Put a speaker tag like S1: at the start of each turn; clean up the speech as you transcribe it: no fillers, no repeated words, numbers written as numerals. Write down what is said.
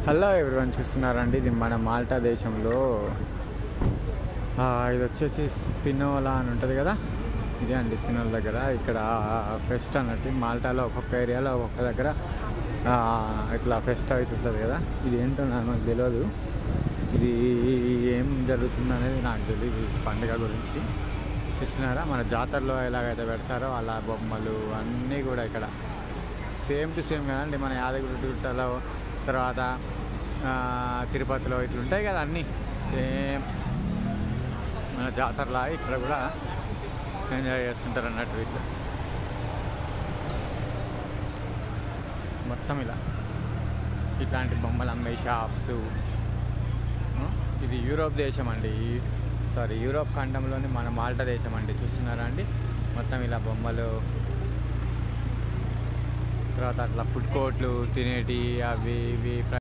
S1: Hello everyone చూస్తున్నారండి, ఇది మన మాల్టా దేశంలో ఇది వచ్చేసి స్పినోలా అని ఉంటుంది కదా. ఇదే అండి స్పినోలా దగ్గర. ఇక్కడ ఫెస్ట్ అన్నట్టు మాల్టాలో ఒక్కొక్క ఏరియాలో ఒక్కొక్క దగ్గర ఇట్లా ఫెస్ట్ అవుతుంటుంది కదా. ఇది ఏంటో నాకు తెలియదు, ఇది ఏం జరుగుతుంది అనేది నాకు తెలియదు. పండుగ గురించి చూస్తున్నారా, మన జాతరలో ఎలాగైతే పెడతారో అలా బొమ్మలు అన్నీ కూడా ఇక్కడ సేమ్ టు సేమ్ కదండి. మన యాదగిరిగుట్టలో తర్వాత తిరుపతిలో ఇట్లుంటాయి కదా, అన్నీ సేమ్ మన జాతరలా ఇక్కడ కూడా ఎంజాయ్ చేస్తుంటారు అన్నట్టు. వీళ్ళు మొత్తం ఇట్లాంటి బొమ్మలు అమ్మే షాప్స్. ఇది యూరోప్ దేశం అండి, యూరోప్ ఖండంలోని మన మాల్టా దేశం అండి. చూస్తున్నారా అండి, మొత్తం ఇలా బొమ్మలు, తర్వాత అట్లా ఫుడ్ కోర్ట్లు తినేటి అవి ఇవి